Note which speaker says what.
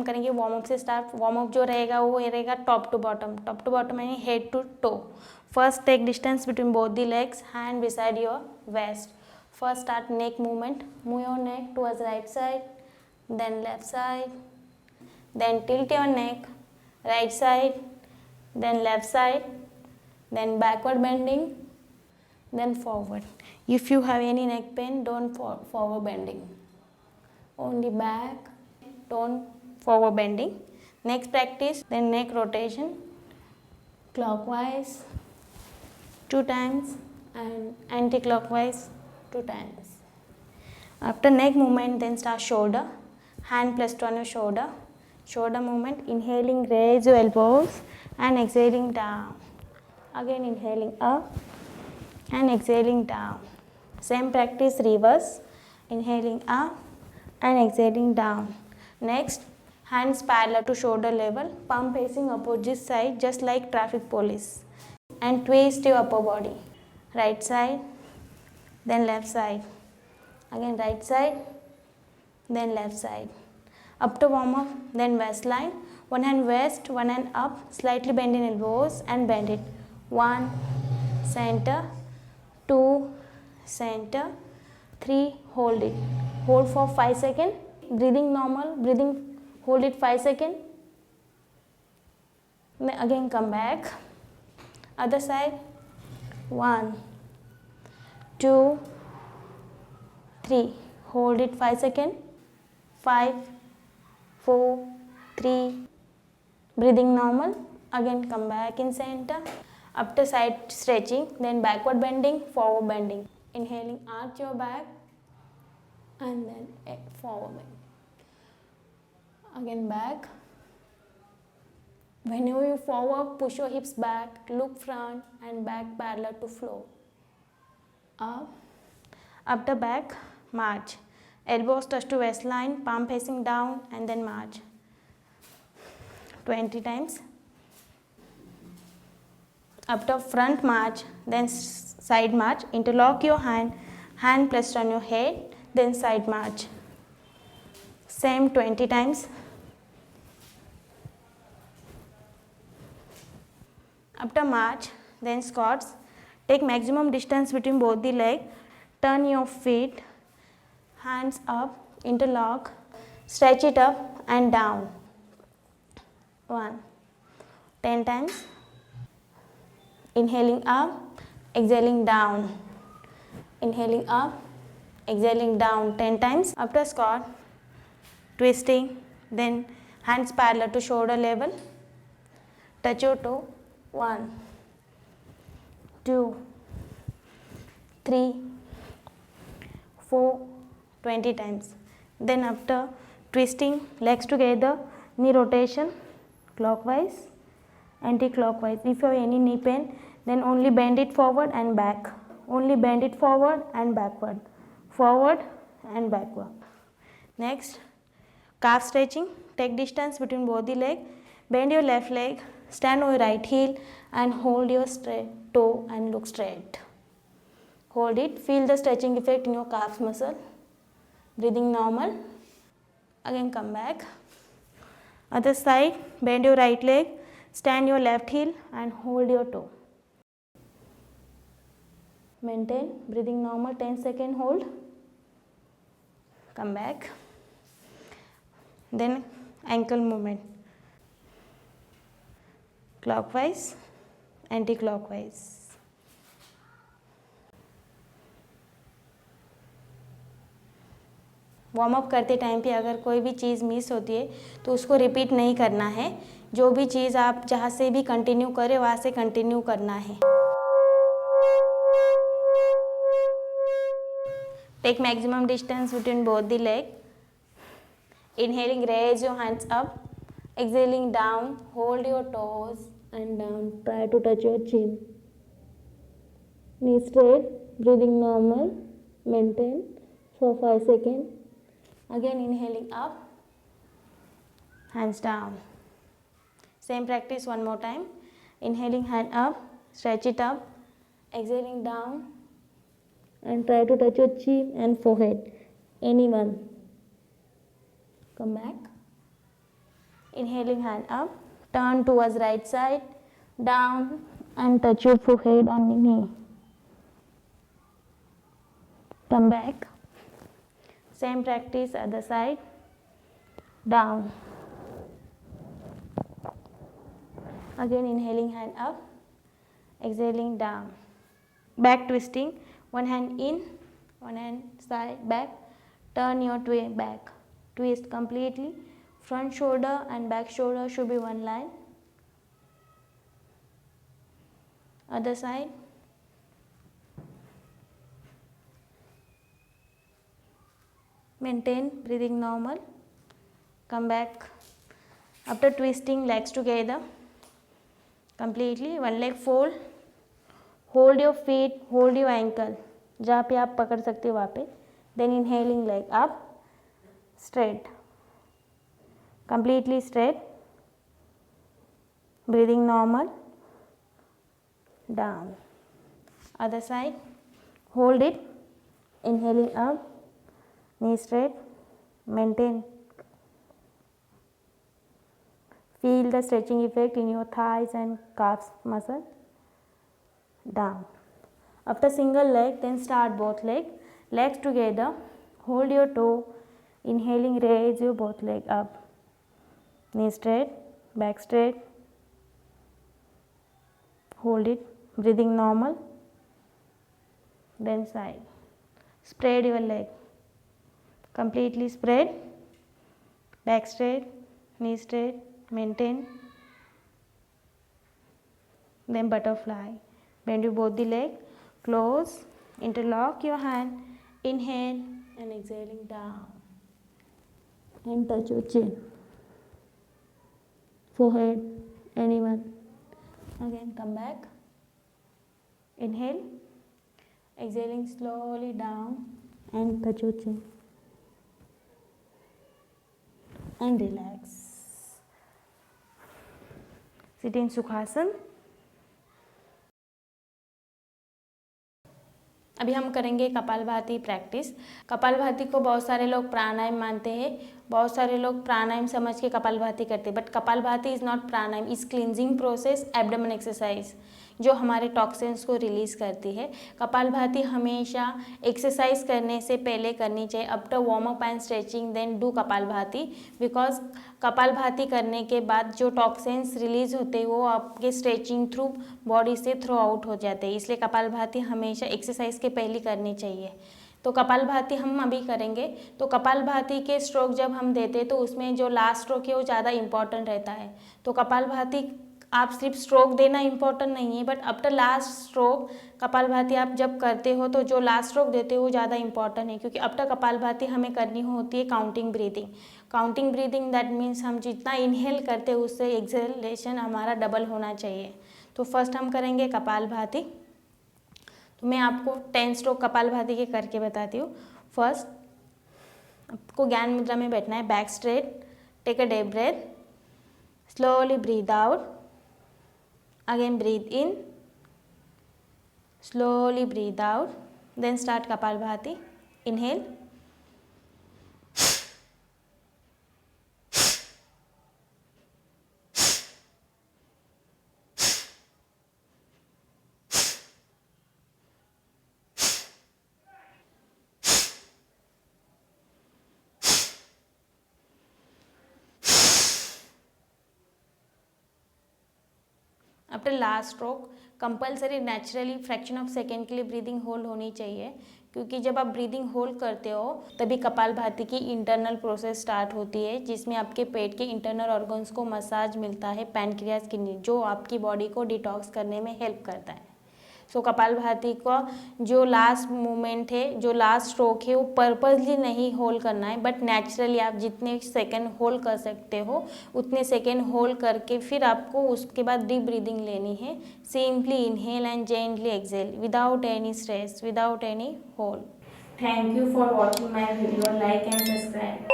Speaker 1: हम करेंगे warm up से स्टार्ट। वार्म अप जो रहेगा वो ये रहेगा टॉप टू बॉटम यानी head to toe. First take distance between both the legs, hand beside your waist. First start neck movement, move your neck towards right side, then left side, then tilt your neck right side, then left side, then backward bending, then forward. If you have any neck pain, don't forward bending, only back, don't forward bending. Next practice, then neck rotation clockwise 2 times and anti-clockwise 2 times. After neck movement, then start shoulder, hand placed on your shoulder. Shoulder movement, inhaling raise your elbows and exhaling down. Again inhaling up and exhaling down. Same practice reverse, inhaling up and exhaling down. Next, hands parallel to shoulder level, palm facing opposite side just like traffic police, and twist your upper body. Right side, then left side. Again right side, then left side. Up to warm up, then waistline. One hand west, one hand up, slightly bend in elbows and bend it. 1, center, 2, center, 3, hold it. Hold for 5 seconds. Breathing normal, breathing, hold it 5 seconds. Then again come back. Other side. 1, 2, 3. Hold it 5 seconds. 5, 4, 3, breathing normal. Again come back in center. After side stretching, then backward bending, forward bending. Inhaling, arch your back and then forward bend. Again back. Whenever you forward, push your hips back, look front and back parallel to floor. Up. After back, march. Elbows touch to waistline, palm facing down and then march. 20 times. After front march, then side march. Interlock your hand, hand placed on your head, then side march. Same 20 times. After march, then squats. Take maximum distance between both the legs. Turn your feet, hands up, interlock, stretch it up and down. 1, 10 times. Inhaling up, exhaling down. Inhaling up, exhaling down 10 times. After squat, twisting, then hands parallel to shoulder level. Touch your toe. 1, 2, 3, 4, 20 times. Then after twisting, legs together, knee rotation, clockwise, anti-clockwise. If you have any knee pain, then only bend it forward and back. Only bend it forward and backward. Forward and backward. Next, calf stretching. Take distance between both the legs. Bend your left leg, stand on your right heel and hold your straight toe and look straight. Hold it. Feel the stretching effect in your calf muscle. Breathing normal. Again come back. Other side, bend your right leg, stand your left heel and hold your toe. Maintain, breathing normal, 10 second hold. Come back. Then ankle movement. Clockwise, anti-clockwise. Warm up करते time पे अगर कोई भी चीज़ miss होती है तो उसको repeat नहीं करना है। जो भी चीज़ आप जहाँ से भी कंटिन्यू करें वहाँ से कंटिन्यू करना है। Take maximum distance between both the leg. Inhaling, raise your hands up. Exhaling down, hold your toes and down. Try to touch your chin. Knee straight, breathing normal. Maintain for 5 seconds. Again inhaling up, hands down. Same practice one more time. Inhaling, hand up, stretch it up. Exhaling down and try to touch your chin and forehead. Anyone. Come back. Inhaling, hand up, turn towards right side, down and touch your forehead on the knee. Come back, same practice other side, down. Again inhaling, hand up, exhaling, down. Back twisting, one hand in, one hand side back, turn your back, twist completely, front shoulder and back shoulder should be one line. Other side, maintain breathing normal, come back. After twisting legs together completely, one leg fold, hold your feet, hold your ankle, जहाँ पे आप पकड़ सकते हो वहाँ पे, then inhaling leg up, straight, completely straight, breathing normal, down. Other side, hold it, inhaling up, knee straight, maintain. Feel the stretching effect in your thighs and calves muscle, down. After single leg, then start both legs together, hold your toe, inhaling raise your both leg up, knee straight, back straight, hold it, breathing normal, then side. Spread your leg, completely spread, back straight, knee straight, maintain, then butterfly. Bend you both the leg, close, interlock your hand, inhale and exhaling down, and touch your chin, forehead, anyone. Again come back, inhale, exhaling slowly down and touch your chin and relax. Sit in सुखासन. अभी हम करेंगे kapalbhati practice. Kapalbhati को बहुत सारे लोग प्राणायाम मानते हैं, बहुत सारे लोग प्राणायाम समझ के कपालभाति करते हैं, but kapalbhati is not pranayama, is cleansing process, abdomen exercise जो हमारे टॉक्सिन्स को रिलीज़ करती है. कपालभाति हमेशा एक्सरसाइज करने से पहले करनी चाहिए. After warm up and stretching then do Kapalbhati, because Kapalbhati करने के बाद जो टॉक्सिन्स रिलीज होते हैं वो आपके स्ट्रेचिंग थ्रू बॉडी से थ्रो आउट हो जाते हैं. इसलिए कपालभाति हमेशा एक्सरसाइज के पहले करनी चाहिए. तो कपालभाति हम अभी करेंगे. तो कपालभाति के स्ट्रोक जब हम देते हैं तो उसमें जो लास्ट स्ट्रोक है वो ज़्यादा इंपॉर्टेंट रहता है. तो कपालभाति आप सिर्फ स्ट्रोक देना इम्पोर्टेंट नहीं है, but after last stroke kapalbhati आप जब करते हो तो जो लास्ट स्ट्रोक देते हो वो ज़्यादा इंपॉर्टेंट है, क्योंकि आफ्टर कपालभाति हमें करनी होती है counting breathing. Counting breathing that means हम जितना इनहेल करते हैं उससे एक्सहेलेशन हमारा डबल होना चाहिए. तो फर्स्ट हम करेंगे कपालभाति. तो मैं आपको 10 स्ट्रोक कपालभाति के करके बताती हूँ. फर्स्ट आपको ज्ञान मुद्रा में बैठना है. Back straight, take a deep breath, slowly breathe out, again breathe in, slowly breathe out, then start Kapalbhati. Inhale, after last stroke compulsory naturally fraction of second के लिए ब्रीदिंग होल्ड होनी चाहिए, क्योंकि जब आप ब्रीदिंग होल्ड करते हो तभी कपालभाति की इंटरनल प्रोसेस स्टार्ट होती है, जिसमें आपके पेट के इंटरनल ऑर्गन्स को मसाज मिलता है पैनक्रियाज किडनी, जो आपकी बॉडी को डिटॉक्स करने में हेल्प करता है. सो कपालभाति का जो लास्ट मोमेंट है, जो लास्ट स्ट्रोक है, वो पर्पसली नहीं होल्ड करना है, बट नेचुरली आप जितने सेकंड होल्ड कर सकते हो उतने सेकंड होल्ड करके फिर आपको उसके बाद डीप ब्रीदिंग लेनी है. Simply inhale and gently exhale without any stress, without any hold. Thank you for watching my video. Like and subscribe.